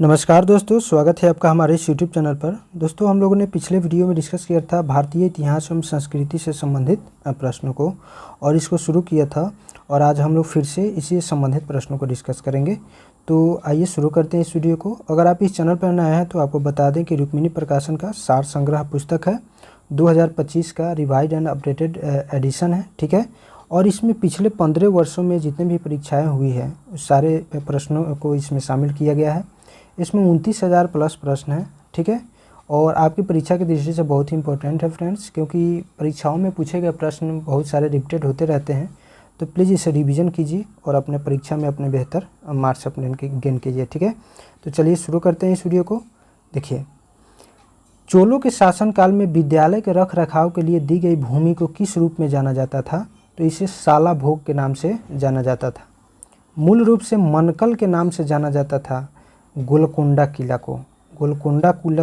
नमस्कार दोस्तों, स्वागत है आपका हमारे इस यूट्यूब चैनल पर। दोस्तों, हम लोगों ने पिछले वीडियो में डिस्कस किया था भारतीय इतिहास एवं संस्कृति से संबंधित प्रश्नों को और इसको शुरू किया था और आज हम लोग फिर से इसी से संबंधित प्रश्नों को डिस्कस करेंगे। तो आइए शुरू करते हैं इस वीडियो को। अगर आप इस चैनल पर नए हैं तो आपको बता दें कि रुक्मिणी प्रकाशन का सार संग्रह पुस्तक है, 2025 का रिवाइज एंड अपडेटेड एडिशन है, ठीक है। और इसमें पिछले 15 वर्षों में जितने भी परीक्षाएँ हुई हैं उस सारे प्रश्नों को इसमें शामिल किया गया है। इसमें 29,000 प्लस प्रश्न हैं, ठीक है। और आपकी परीक्षा की दृष्टि से बहुत ही इंपॉर्टेंट है फ्रेंड्स, क्योंकि परीक्षाओं में पूछे गए प्रश्न बहुत सारे रिपीटेड होते रहते हैं। तो प्लीज़ इसे रिवीजन कीजिए और अपने परीक्षा में अपने बेहतर मार्क्स अपने गेन कीजिए, ठीक है। तो चलिए शुरू करते हैं इस वीडियो को। देखिए, चोलों के शासनकाल में विद्यालय के रख रखाव के लिए दी गई भूमि को किस रूप में जाना जाता था? तो इसे साला भोग के नाम से जाना जाता था। मूल रूप से मनकल के नाम से जाना जाता था। गोलकोंडा किला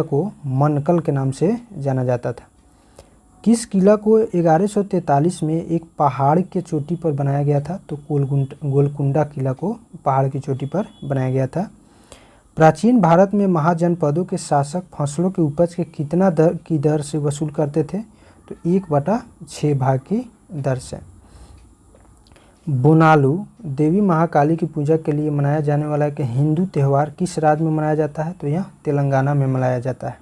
को मनकल के नाम से जाना जाता था। किस किला को 1143 में एक पहाड़ के चोटी पर बनाया गया था? तो गोलकुंडा किला को पहाड़ की चोटी पर बनाया गया था। प्राचीन भारत में महाजनपदों के शासक फसलों के उपज के कितना दर से वसूल करते थे? तो 1/6 भाग की दर से। बोनालू देवी महाकाली की पूजा के लिए मनाया जाने वाला एक हिंदू त्यौहार किस राज्य में मनाया जाता है? तो यह तेलंगाना में मनाया जाता है।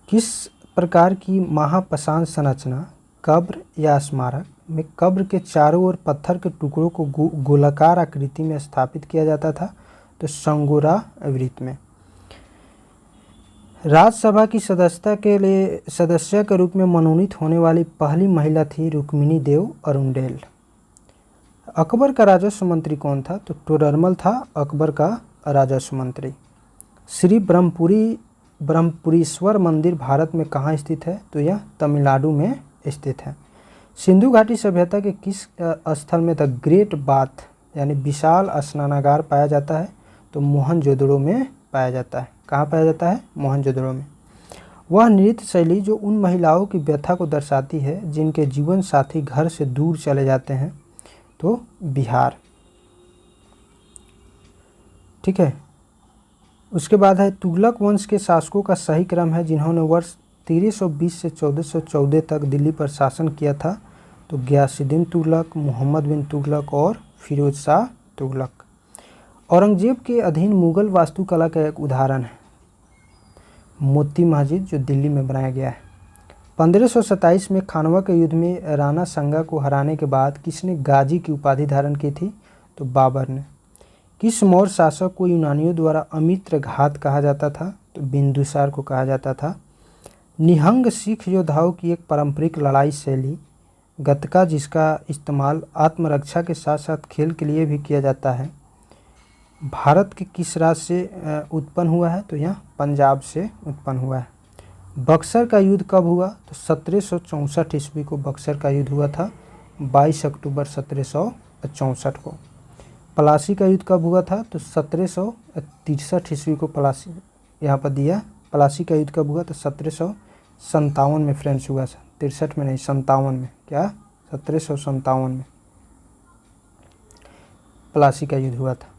किस प्रकार की महापाषाण संरचना कब्र या स्मारक में कब्र के चारों ओर पत्थर के टुकड़ों को गोलाकार आकृति में स्थापित किया जाता था? तो संगोरा वृत्त में। राज्यसभा की सदस्य के रूप में मनोनीत होने वाली पहली महिला थी रुक्मिणी देव अरुंडेल। अकबर का राजस्व मंत्री कौन था? तो टोडरमल था अकबर का राजस्व मंत्री। श्री ब्रह्मपुरीश्वर मंदिर भारत में कहाँ स्थित है? तो यह तमिलनाडु में स्थित है। सिंधु घाटी सभ्यता के किस स्थल में द ग्रेट बाथ यानी विशाल स्नानागार पाया जाता है? तो मोहनजोदड़ो में पाया जाता है। कहाँ पाया जाता है? मोहनजोदड़ो में। वह नृत्य शैली जो उन महिलाओं की व्यथा को दर्शाती है जिनके जीवन साथी घर से दूर चले जाते हैं? तो बिहार, ठीक है। उसके बाद है तुगलक वंश के शासकों का सही क्रम है जिन्होंने वर्ष 1320 से 1414 तक दिल्ली पर शासन किया था? तो गयासुद्दीन तुगलक, मोहम्मद बिन तुगलक और फिरोज शाह तुगलक। औरंगजेब के अधीन मुगल वास्तुकला का एक उदाहरण है मोती मस्जिद जो दिल्ली में बनाया गया है। 1527 में खानवा के युद्ध में राणा संगा को हराने के बाद किसने गाजी की उपाधि धारण की थी? तो बाबर ने। किस मौर्य शासक को यूनानियों द्वारा अमित्र घात कहा जाता था? तो बिंदुसार को कहा जाता था। निहंग सिख योद्धाओं की एक पारंपरिक लड़ाई शैली गतका, जिसका इस्तेमाल आत्मरक्षा के साथ साथ खेल के लिए भी किया जाता है, भारत के किस राज्य से उत्पन्न हुआ है? तो यह पंजाब से उत्पन्न हुआ है। बक्सर का युद्ध कब हुआ? तो 1764 ईस्वी को बक्सर का युद्ध हुआ था, 22 अक्टूबर 1764 को। पलासी का युद्ध कब हुआ था? तो 1763 ईस्वी को पलासी यहाँ पर दिया। पलासी का युद्ध कब हुआ? तो 1757 में फ्रेंड्स हुआ था, 63 में नहीं, 57 में। क्या? 1757 में पलासी का युद्ध हुआ था।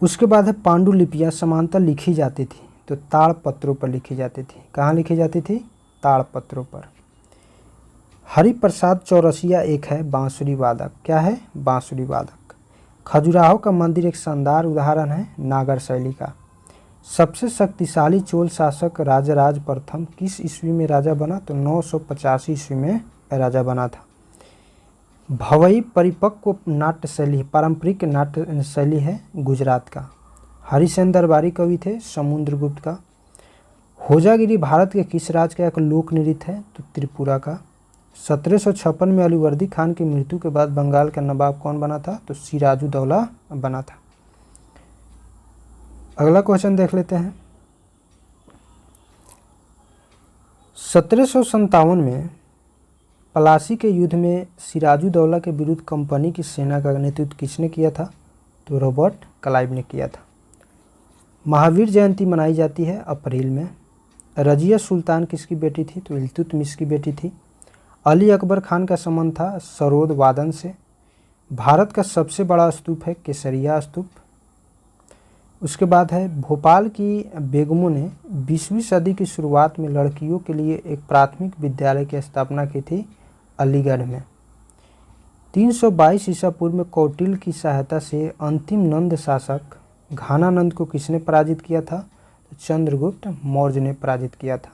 उसके बाद है पांडुलिपियाँ समांतर लिखी जाती थी, तो ताड़पत्रों पर लिखी जाती थी। कहाँ लिखी जाती थी? ताड़पत्रों पर। हरिप्रसाद चौरसिया एक है बांसुरी वादक। क्या है? बांसुरी वादक। खजुराहो का मंदिर एक शानदार उदाहरण है नागर शैली का। सबसे शक्तिशाली चोल शासक राजराज प्रथम किस ईस्वी में राजा बना? तो 985 ईस्वी में राजा बना था। भवई परिपक्व नाट्य शैली, पारंपरिक नाट्य शैली है गुजरात का। हरिसेन दरबारी कवि थे समुद्रगुप्त का। होजागिरी भारत के किस राज्य का एक लोक नृत्य है? तो त्रिपुरा का। 1756 में अलीवर्दी खान की मृत्यु के बाद बंगाल का नवाब कौन बना था? तो सिराजुद्दौला बना था। अगला क्वेश्चन देख लेते हैं। 1757 में पलासी के युद्ध में सिराजुद्दौला के विरुद्ध कंपनी की सेना का नेतृत्व किसने किया था? तो रॉबर्ट क्लाइव ने किया था। महावीर जयंती मनाई जाती है अप्रैल में। रजिया सुल्तान किसकी बेटी थी? तो इल्तुतमिश की बेटी थी। अली अकबर खान का संबंध था सरोद वादन से। भारत का सबसे बड़ा स्तूप है केसरिया स्तूप। उसके बाद है भोपाल की बेगमों ने 20वीं सदी की शुरुआत में लड़कियों के लिए एक प्राथमिक विद्यालय की स्थापना की थी अलीगढ़ में। 322 ईसा पूर्व में कौटिल्य की सहायता से अंतिम नंद शासक घानानंद को किसने पराजित किया था? तो चंद्रगुप्त मौर्य ने पराजित किया था।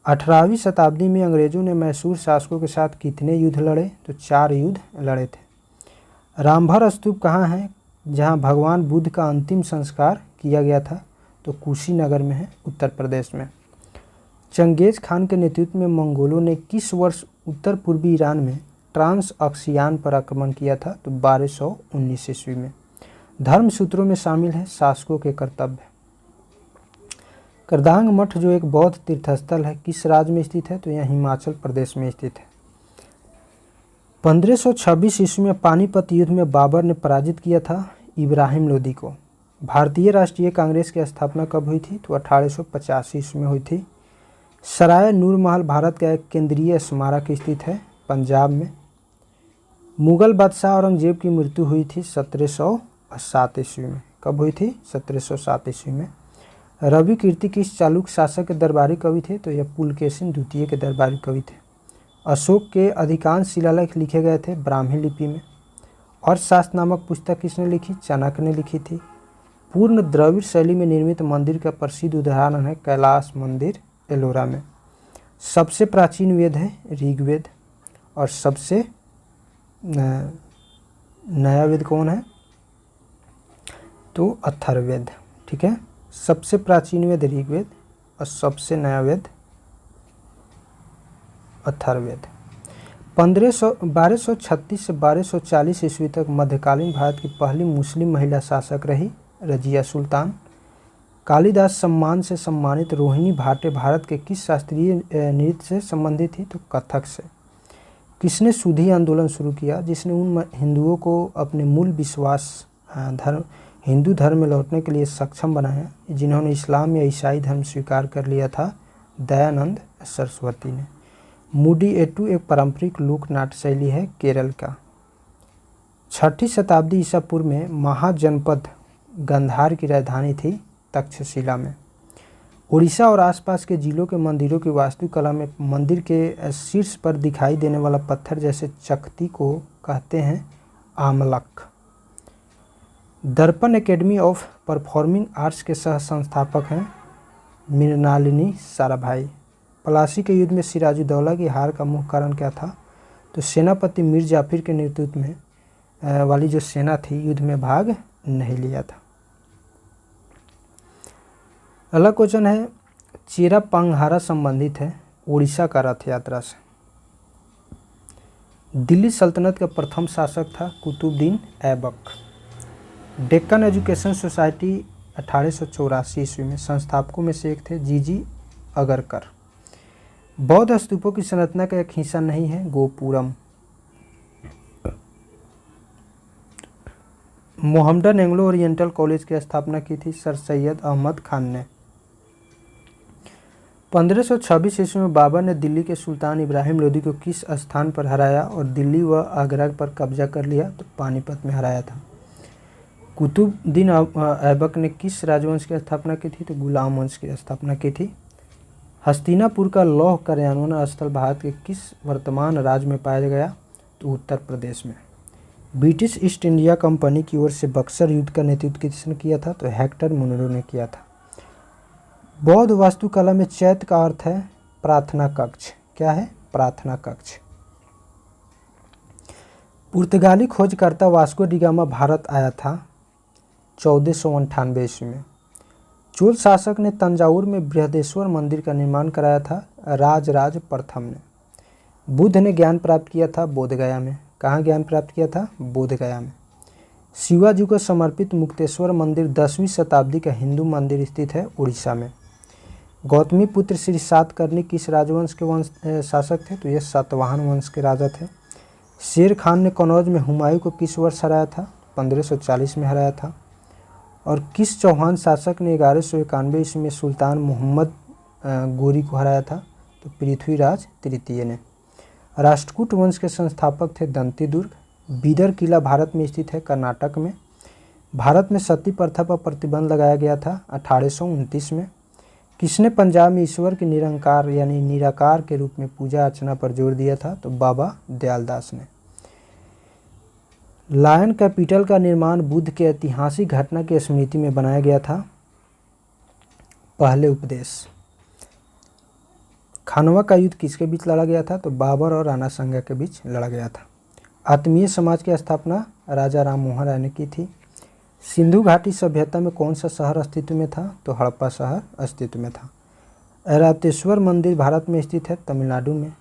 18वीं शताब्दी में अंग्रेजों ने मैसूर शासकों के साथ कितने युद्ध लड़े? तो 4 युद्ध लड़े थे। रामभर स्तूप कहाँ है जहाँ भगवान बुद्ध का अंतिम संस्कार किया गया था? तो कुशीनगर में है, उत्तर प्रदेश में। चंगेज खान के नेतृत्व में मंगोलों ने किस वर्ष उत्तर पूर्वी ईरान में ट्रांस अक्सियान पर आक्रमण किया था? तो 1219 ईस्वी में। धर्म सूत्रों में शामिल है शासकों के कर्तव्य। करदांग मठ जो एक बौद्ध तीर्थस्थल है किस राज्य में स्थित है? तो यह हिमाचल प्रदेश में स्थित है। 1526 ईस्वी में पानीपत युद्ध में बाबर ने पराजित किया था इब्राहिम लोदी को। भारतीय राष्ट्रीय कांग्रेस की स्थापना कब हुई थी? तो 1885 ईस्वी में हुई थी। सराय नूर महल भारत का एक केंद्रीय स्मारक स्थित है पंजाब में। मुगल बादशाह औरंगजेब की मृत्यु हुई थी 1707 ईस्वी में। कब हुई थी? 1707 ईस्वी में। रवि कीर्ति किस चालुक्य शासक के दरबारी कवि थे? तो यह पुलकेशिन द्वितीय के दरबारी कवि थे। अशोक के अधिकांश शिलालेख लिखे गए थे ब्राह्मी लिपि में। और शास्त्र नामक पुस्तक किसने लिखी? चाणक्य ने लिखी थी। पूर्ण द्रविड़ शैली में निर्मित मंदिर का प्रसिद्ध उदाहरण है कैलाश मंदिर एलोरा में। सबसे प्राचीन वेद है ऋग्वेद। और सबसे नया वेद कौन है? तो अथर्ववेद। ठीक है, सबसे प्राचीन वेद ऋग्वेद और सबसे नया वेद अथर्ववेद। 1236 से 1240 ईस्वी तक मध्यकालीन भारत की पहली मुस्लिम महिला शासक रही रजिया सुल्तान। कालिदास सम्मान से सम्मानित रोहिणी भाटे भारत के किस शास्त्रीय नृत्य से संबंधित थी? तो कथक से। किसने सूधी आंदोलन शुरू किया जिसने उन हिंदुओं को अपने मूल विश्वास हिंदू धर्म में लौटने के लिए सक्षम बनाया जिन्होंने इस्लाम या ईसाई धर्म स्वीकार कर लिया था? दयानंद सरस्वती ने। मुडियेट्टू एक पारंपरिक लोक नाट्य शैली है केरल का। 6ठी शताब्दी ईसा पूर्व में महाजनपद गांधार की राजधानी थी तक्षशिला में। उड़ीसा और आसपास के जिलों के मंदिरों की वास्तुकला में मंदिर के शीर्ष पर दिखाई देने वाला पत्थर जैसे चकती को कहते हैं आमलक। दर्पण एकेडमी ऑफ परफॉर्मिंग आर्ट्स के सह संस्थापक हैं मृणालिनी साराभाई। प्लासी के युद्ध में सिराजुद्दौला की हार का मुख्य कारण क्या था? तो सेनापति मीर जाफिर के नेतृत्व में वाली जो सेना थी युद्ध में भाग नहीं लिया था। अगला क्वेश्चन है चेरा पांगहारा संबंधित है उड़ीसा का रथ यात्रा से। दिल्ली सल्तनत का प्रथम शासक था कुतुबुद्दीन ऐबक। डेक्कन एजुकेशन सोसाइटी 1884 ईस्वी में संस्थापकों में से एक थे जीजी अगरकर। बौद्ध स्तूपों की संरचना का एक हिस्सा नहीं है gopuram. Mohammedan Anglo oriental college की स्थापना की थी सर सैयद अहमद खान ने। 1526 ईस्वी में बाबर ने दिल्ली के सुल्तान इब्राहिम लोदी को किस स्थान पर हराया और दिल्ली व आगरा पर कब्जा कर लिया? तो पानीपत में हराया था। कुतुबुद्दीन ऐबक ने किस राजवंश की स्थापना की थी? तो गुलाम वंश की स्थापना की थी। हस्तिनापुर का लौह कार्यान्वयन स्थल भारत के किस वर्तमान राज्य में पाया गया? तो उत्तर प्रदेश में। ब्रिटिश ईस्ट इंडिया कंपनी की ओर से बक्सर युद्ध का नेतृत्व किसने किया था? तो हेक्टर मुनरो ने किया था। बौद्ध वास्तुकला में चैत्य का अर्थ है प्रार्थना कक्ष। क्या है? प्रार्थना कक्ष। पुर्तगाली खोजकर्ता वास्को डी गामा भारत आया था 1498 ईस्वी में। चोल शासक ने तंजावुर में बृहदेश्वर मंदिर का निर्माण कराया था राजराज प्रथम ने। बुद्ध ने ज्ञान प्राप्त किया था बोधगया में। कहाँ ज्ञान प्राप्त किया था? बोधगया में। शिवाजी को समर्पित मुक्तेश्वर मंदिर 10वीं शताब्दी का हिंदू मंदिर स्थित है उड़ीसा में। गौतमी पुत्र श्री सातकर्णी किस राजवंश के शासक थे? तो ये सातवाहन वंश के राजा थे। शेर खान ने कनौज में हुमायूं को किस वर्ष हराया था? 1540 में हराया था। और किस चौहान शासक ने 1191 ईस्वी में सुल्तान मोहम्मद गोरी को हराया था? तो पृथ्वीराज तृतीय ने। राष्ट्रकूट वंश के संस्थापक थे दंती दुर्ग। बीदर किला भारत में स्थित है कर्नाटक में। भारत में सती प्रथा पर प्रतिबंध लगाया गया था 1829 में। किसने पंजाब में ईश्वर के निरंकार यानी निराकार के रूप में पूजा अर्चना पर जोर दिया था? तो बाबा दयाल दास ने। लायन कैपिटल का निर्माण बुद्ध के ऐतिहासिक घटना की स्मृति में बनाया गया था। पहले उपदेश। खानवा का युद्ध किसके बीच लड़ा गया था? तो बाबर और राणा संगा के बीच लड़ा गया था। आत्मीय समाज की स्थापना राजा राम मोहन राय ने की थी। सिंधु घाटी सभ्यता में कौन सा शहर अस्तित्व में था? तो हड़प्पा शहर अस्तित्व में था। ऐरावतेश्वर मंदिर भारत में स्थित है, तमिलनाडु में।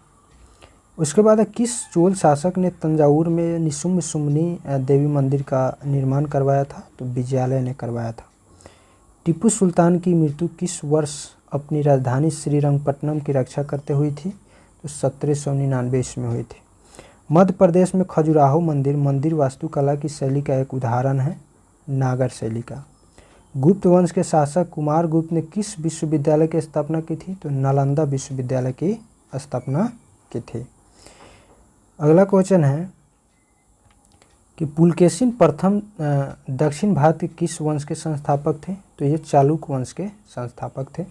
उसके बाद किस चोल शासक ने तंजावुर में निशुम्भ सुम्नी देवी मंदिर का निर्माण करवाया था? तो विजयालय ने करवाया था। टीपू सुल्तान की मृत्यु किस वर्ष अपनी राजधानी श्रीरंगपट्टनम की रक्षा करते हुई थी? तो 1799 ईस्वी में हुई थी। मध्य प्रदेश में खजुराहो मंदिर वास्तुकला की शैली का एक उदाहरण है, नागर शैली का। गुप्त वंश के शासक कुमार गुप्त ने किस विश्वविद्यालय की स्थापना की थी? तो नालंदा विश्वविद्यालय की स्थापना की थी। अगला क्वेश्चन है कि पुलकेशिन प्रथम दक्षिण भारत के किस वंश के संस्थापक थे? तो ये चालुक्य वंश के संस्थापक थे।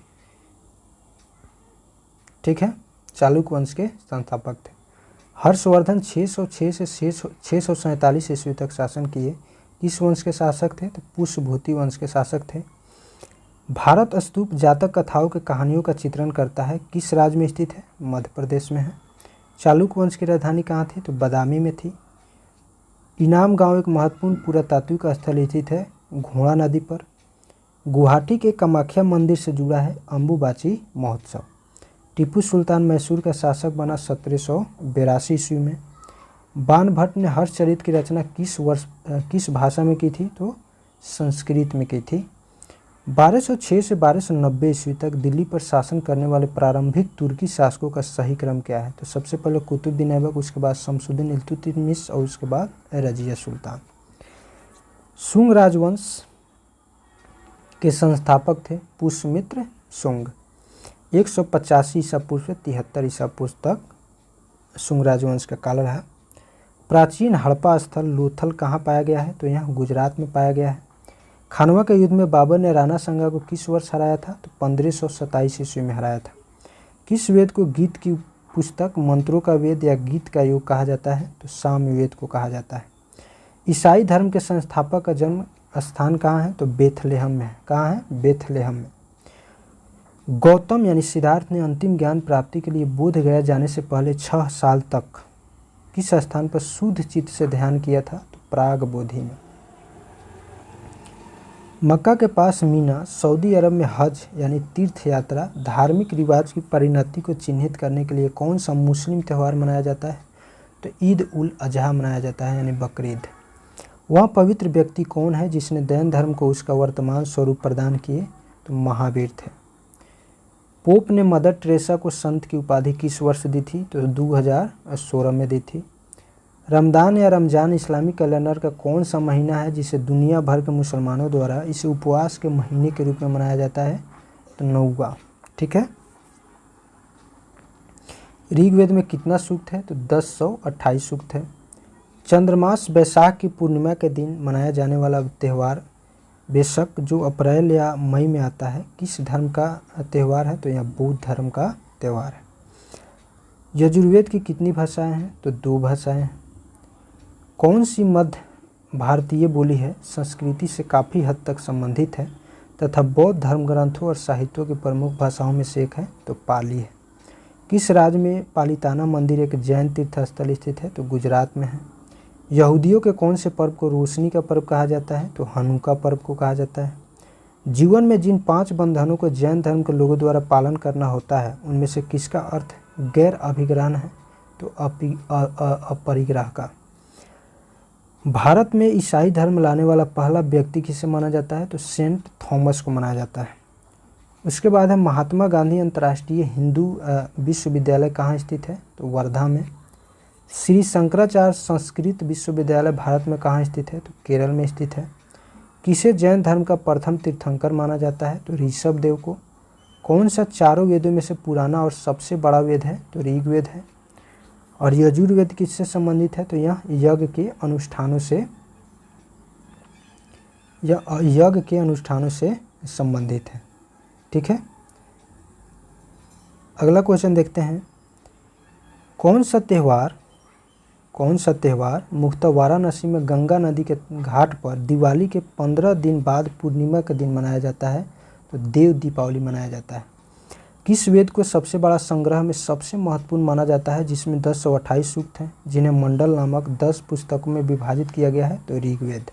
ठीक है, चालुक्य वंश के संस्थापक थे। हर्षवर्धन 606 से 647 ईस्वी तक शासन किए। किस वंश के शासक थे? तो पुष्यभूति वंश के शासक थे। भारत स्तूप जातक कथाओं के कहानियों का चित्रण करता है। किस राज्य में स्थित है? मध्य प्रदेश में है। चालुक्य वंश की राजधानी कहाँ थी? तो बदामी में थी। इनाम गांव एक महत्वपूर्ण पुरातात्विक स्थल स्थित है, घोड़ा नदी पर। गुवाहाटी के कामाख्या मंदिर से जुड़ा है अंबुबाची महोत्सव। टीपू सुल्तान मैसूर का शासक बना 1782 ईस्वी में। बाणभट्ट ने हर्षचरित की रचना किस भाषा में की थी? तो संस्कृत में की थी। 1206 से 1290 ईस्वी तक दिल्ली पर शासन करने वाले प्रारंभिक तुर्की शासकों का सही क्रम क्या है? तो सबसे पहले कुतुबुद्दीन ऐबक, उसके बाद शमसुद्दीन इल्तुतमिश और उसके बाद रजिया सुल्तान। शुंग राजवंश के संस्थापक थे पुष्यमित्र शुंग। 185 ईसा पूर्व से 73 ईसा पूर्व तक शुंग राजवंश का काल रहा। प्राचीन हड़प्पा स्थल लोथल कहाँ पाया गया है? तो यहाँ गुजरात में पाया गया है। खानवा के युद्ध में बाबर ने राणा संगा को किस वर्ष हराया था? तो 1527 ईस्वी में हराया था। किस वेद को गीत की पुस्तक, मंत्रों का वेद या गीत का योग कहा जाता है? तो सामवेद को कहा जाता है। ईसाई धर्म के संस्थापक का जन्म स्थान कहाँ है? तो बेथलेहम में है। कहाँ है? बेथलेहम में। गौतम यानी सिद्धार्थ ने अंतिम ज्ञान प्राप्ति के लिए बोध गया जाने से पहले 6 साल तक किस स्थान पर शुद्ध चित्त से ध्यान किया था? तो प्राग बोधि में। मक्का के पास मीना, सऊदी अरब में हज यानी तीर्थ यात्रा धार्मिक रिवाज की परिणति को चिन्हित करने के लिए कौन सा मुस्लिम त्यौहार मनाया जाता है? तो ईद उल अजहा मनाया जाता है यानी बकरीद। वह पवित्र व्यक्ति कौन है जिसने जैन धर्म को उसका वर्तमान स्वरूप प्रदान किए? तो महावीर थे। पोप ने मदर टेरेसा को संत की उपाधि किस वर्ष दी थी? तो 2016 में दी थी। रमदान या रमजान इस्लामी कैलेंडर का कौन सा महीना है जिसे दुनिया भर के मुसलमानों द्वारा इसे उपवास के महीने के रूप में मनाया जाता है? तो 9वां। ठीक है। ऋग्वेद में कितना सूक्त है? तो 1028 सूक्त है। चंद्रमास बैसाख की पूर्णिमा के दिन मनाया जाने वाला त्यौहार बेशक जो अप्रैल या मई में आता है, किस धर्म का त्यौहार है? तो यह बौद्ध धर्म का त्यौहार है। यजुर्वेद की कितनी भाषाएं हैं? तो 2 भाषाएं हैं। कौन सी मध्य भारतीय बोली है संस्कृति से काफ़ी हद तक संबंधित है तथा बौद्ध धर्म ग्रंथों और साहित्यों की प्रमुख भाषाओं में से एक है? तो पाली है। किस राज्य में पालिताना मंदिर एक जैन तीर्थस्थल स्थित है? तो गुजरात में है। यहूदियों के कौन से पर्व को रोशनी का पर्व कहा जाता है? तो हनुका पर्व को कहा जाता है। जीवन में जिन 5 बंधनों को जैन धर्म के लोगों द्वारा पालन करना होता है उनमें से किसका अर्थ गैर अभिग्रहण है? तो अपरिग्रह का। भारत में ईसाई धर्म लाने वाला पहला व्यक्ति किसे माना जाता है? तो सेंट थॉमस को माना जाता है। उसके बाद है महात्मा गांधी अंतर्राष्ट्रीय हिंदू विश्वविद्यालय कहाँ स्थित है? तो वर्धा में। श्री शंकराचार्य संस्कृत विश्वविद्यालय भारत में कहाँ स्थित है? तो केरल में स्थित है। किसे जैन धर्म का प्रथम तीर्थंकर माना जाता है? तो ऋषभ देव को। कौन सा चारों वेदों में से पुराना और सबसे बड़ा वेद है? तो ऋग्वेद है। और यजुर्वेद किससे संबंधित है? तो यह यज्ञ के अनुष्ठानों से या यज्ञ के अनुष्ठानों से संबंधित है। ठीक है, अगला क्वेश्चन देखते हैं। कौन सा त्यौहार मुख्यतः वाराणसी में गंगा नदी के घाट पर दिवाली के 15 दिन बाद पूर्णिमा के दिन मनाया जाता है? तो देव दीपावली मनाया जाता है। किस वेद को सबसे बड़ा संग्रह में सबसे महत्वपूर्ण माना जाता है, जिसमें 1028 सूक्त हैं, जिन्हें मंडल नामक 10 पुस्तकों में विभाजित किया गया है? तो ऋग्वेद।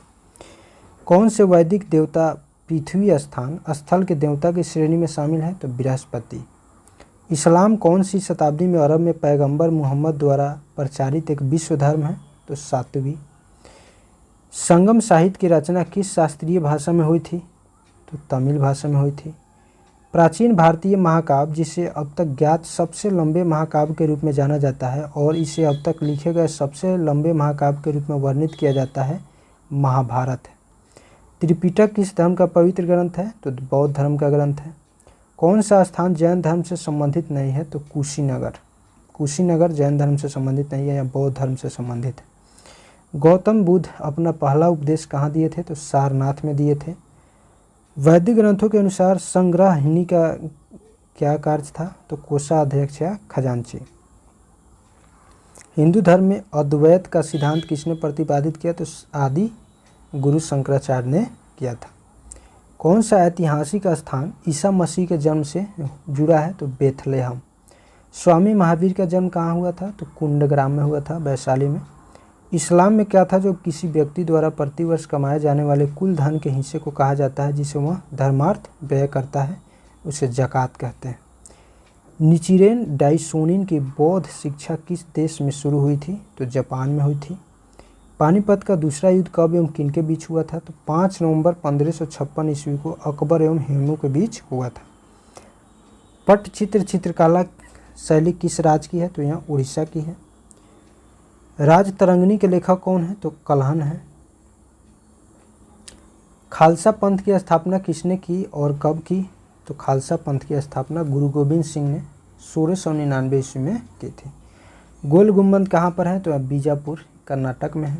कौन से वैदिक देवता पृथ्वी स्थान स्थल के देवता की श्रेणी में शामिल है? तो बृहस्पति। इस्लाम कौन सी शताब्दी में अरब में पैगंबर मोहम्मद द्वारा प्रचारित एक विश्व धर्म है? तो 7वीं। संगम साहित्य की रचना किस शास्त्रीय भाषा में हुई थी? तो तमिल भाषा में हुई थी। प्राचीन भारतीय महाकाव्य, जिसे अब तक ज्ञात सबसे लंबे महाकाव्य के रूप में जाना जाता है और इसे अब तक लिखे गए सबसे लंबे महाकाव्य के रूप में वर्णित किया जाता है, महाभारत है। त्रिपिटक किस धर्म का पवित्र ग्रंथ है? तो बौद्ध धर्म का ग्रंथ है। कौन सा स्थान जैन धर्म से संबंधित नहीं है? तो कुशीनगर जैन धर्म से संबंधित नहीं है या बौद्ध धर्म से संबंधित है। गौतम बुद्ध अपना पहला उपदेश कहाँ दिए थे? तो सारनाथ में दिए थे। वैदिक ग्रंथों के अनुसार संग्रहिणी का क्या कार्य था? तो कोषाध्यक्ष या खजांची। हिंदू धर्म में अद्वैत का सिद्धांत किसने प्रतिपादित किया? तो आदि गुरु शंकराचार्य ने किया था। कौन सा ऐतिहासिक स्थान ईसा मसीह के जन्म से जुड़ा है? तो बेथलेहम। स्वामी महावीर का जन्म कहाँ हुआ था? तो कुंडग्राम में हुआ था, वैशाली में। इस्लाम में क्या था जो किसी व्यक्ति द्वारा प्रतिवर्ष कमाए जाने वाले कुल धन के हिस्से को कहा जाता है, जिसे वह धर्मार्थ व्यय करता है? उसे ज़कात कहते हैं। निचिरेन डाइसोनिन की बौद्ध शिक्षा किस देश में शुरू हुई थी? तो जापान में हुई थी। पानीपत का दूसरा युद्ध कब एवं किनके बीच हुआ था? तो 5 नवंबर 1556 ईस्वी को अकबर एवं हेमू के बीच हुआ था। पट्टचित्र चित्रकला शैली किस राज्य की है? तो यहाँ उड़ीसा की है। राजतरंगिणी के लेखक कौन है? तो कल्हण है। खालसा पंथ की स्थापना किसने की और कब की? तो खालसा पंथ की स्थापना गुरु गोविंद सिंह ने 1699 ईस्वी में की थी। गोल गुम्बद कहाँ पर है? तो बीजापुर कर्नाटक में है।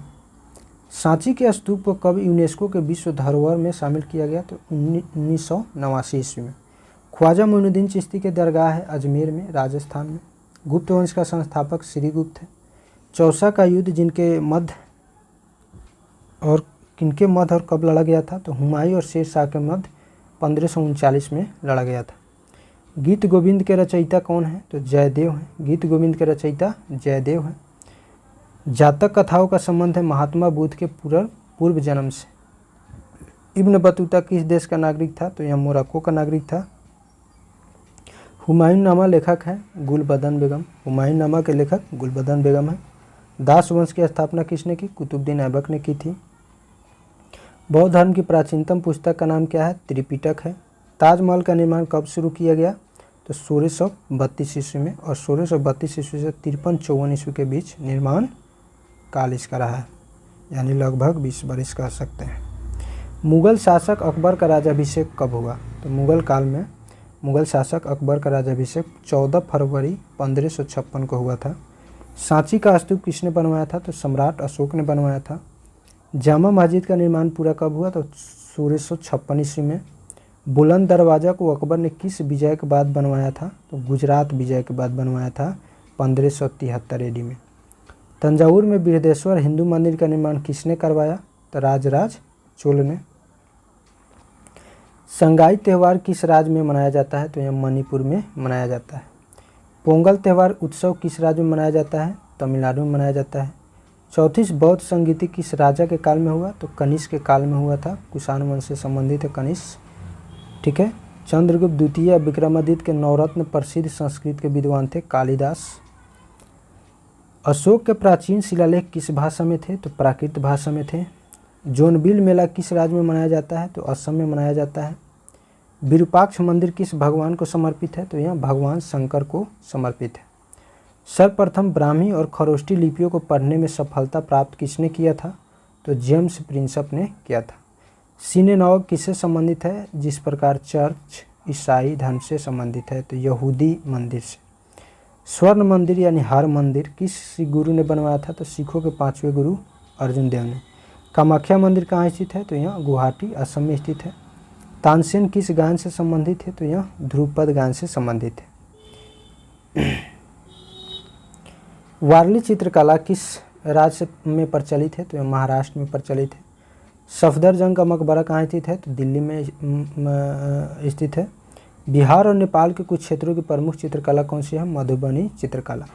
सांची के स्तूप को कब यूनेस्को के विश्व धरोहर में शामिल किया गया? तो 1989 ईस्वी में। ख्वाजा मोइनुद्दीन चिश्ती के दरगाह है अजमेर में, राजस्थान में। गुप्त वंश का संस्थापक श्रीगुप्त है। चौसा का युद्ध किनके मध्य और कब लड़ा गया था? तो हुमायूं और शेर शाह के मध्य 1539 में लड़ा गया था। गीत गोविंद के रचयिता कौन है? तो जयदेव हैं। गीत गोविंद के रचयिता जयदेव हैं। जातक कथाओं का संबंध है महात्मा बुद्ध के पूर्व जन्म से। इब्न बतूता किस देश का नागरिक था? तो यह मोरक्को का नागरिक था। हुमायूंनामा लेखक है गुलबदन बेगम। हुमायूंनामा के लेखक गुलबदन बेगम है। दास वंश की स्थापना किसने की? कुतुबुद्दीन ऐबक ने की थी। बौद्ध धर्म की प्राचीनतम पुस्तक का नाम क्या है? त्रिपिटक है। ताजमहल का निर्माण कब शुरू किया गया? तो 1632 ईस्वी में, और 1632 ईस्वी से 53-54 ईस्वी के बीच निर्माण काल इसका रहा है, यानी लगभग 20 वर्ष कह सकते हैं। मुगल शासक अकबर का राज्याभिषेक कब हुआ? तो मुगल काल में मुगल शासक अकबर का राज्याभिषेक 14 फरवरी 1556 को हुआ था। सांची का स्तूप किसने बनवाया था? तो सम्राट अशोक ने बनवाया था। जामा मस्जिद का निर्माण पूरा कब हुआ? तो 1656 ईस्वी में। बुलंद दरवाज़ा को अकबर ने किस विजय के बाद बनवाया था? तो गुजरात विजय के बाद बनवाया था 1573 AD में। तंजावुर में बृहदेश्वर हिंदू मंदिर का निर्माण किसने करवाया? तो राजराज चोल ने। संगाई त्यौहार किस राज्य में मनाया जाता है? तो यह मणिपुर में मनाया जाता है। पोंगल त्यौहार उत्सव किस राज्य में मनाया जाता है? तमिलनाडु में मनाया जाता है। चौथी बौद्ध संगीति किस राजा के काल में हुआ? तो कनिष्क के काल में हुआ था। कुषाण वंश से संबंधित है कनिष्क। ठीक है। चंद्रगुप्त द्वितीय विक्रमादित्य के नवरत्न प्रसिद्ध संस्कृत के विद्वान थे कालिदास। अशोक के प्राचीन शिलालेख किस भाषा में थे? तो प्राकृत भाषा में थे। जोनबिल मेला किस राज्य में मनाया जाता है? तो असम में मनाया जाता है। विरूपाक्ष मंदिर किस भगवान को समर्पित है? तो यह भगवान शंकर को समर्पित है। सर्वप्रथम ब्राह्मी और खरोष्टी लिपियों को पढ़ने में सफलता प्राप्त किसने किया था? तो जेम्स प्रिंसप ने किया था। सिनेगॉग किससे संबंधित है? जिस प्रकार चर्च ईसाई धर्म से संबंधित है, तो यहूदी मंदिर से। स्वर्ण मंदिर यानी हर मंदिर किस गुरु ने बनवाया था? तो सिखों के 5वें गुरु अर्जुन देव ने। कामाख्या मंदिर कहाँ स्थित है? तो यह गुवाहाटी असम में स्थित है। तानसेन किस गान से संबंधित है? तो यह ध्रुपद गान से संबंधित है। वारली चित्रकला किस राज्य में प्रचलित है? तो यह महाराष्ट्र में प्रचलित है। सफदरजंग का मकबरा कहाँ स्थित है? तो दिल्ली में स्थित है। बिहार और नेपाल के कुछ क्षेत्रों की प्रमुख चित्रकला कौन सी है? मधुबनी चित्रकला।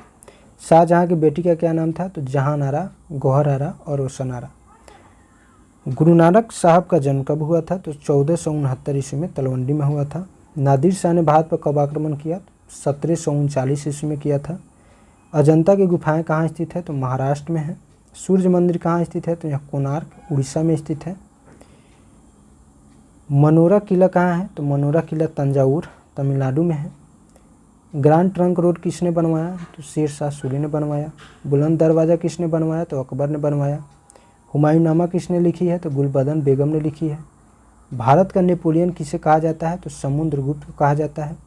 शाहजहाँ की बेटी का क्या नाम था? तो जहान आरा, गौहर आरा और रोशन आरा। गुरु नानक साहब का जन्म कब हुआ था? तो 1469 ईस्वी में तलवंडी में हुआ था। नादिर शाह ने भारत पर कब आक्रमण किया? 1739 ईस्वी में किया था। अजंता की गुफाएं कहाँ स्थित है? तो महाराष्ट्र में है। सूर्य मंदिर कहाँ स्थित है? तो यह कोणार्क उड़ीसा में स्थित है। मनोरा किला कहाँ है? तो मनोरा किला तंजावुर तमिलनाडु में है। ग्रैंड ट्रंक रोड किसने बनवाया? तो शेर शाह सूरी ने बनवाया। बुलंद दरवाज़ा किसने बनवाया? तो अकबर ने बनवाया। हुमायूंनामा किसने लिखी है? तो गुलबदन बेगम ने लिखी है। भारत का नेपोलियन किसे कहा जाता है? तो समुद्रगुप्त को कहा जाता है।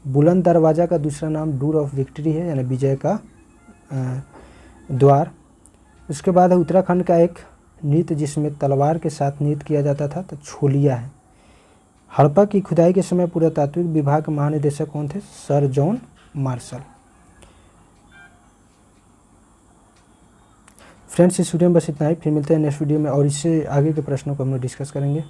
बुलंद दरवाज़ा का दूसरा नाम डोर ऑफ विक्ट्री है, यानी विजय का द्वार। उसके बाद है उत्तराखंड का एक नृत्य जिसमें तलवार के साथ नृत्य किया जाता था, तो छोलिया है। हड़प्पा की खुदाई के समय पुरातात्विक विभाग के महानिदेशक कौन थे? Sir John Marshall. फ्रेंड्स, इस वीडियो में बस इतना ही। फिर मिलते हैं नेक्स्ट वीडियो में और इससे आगे के प्रश्नों को हम लोग डिस्कस करेंगे।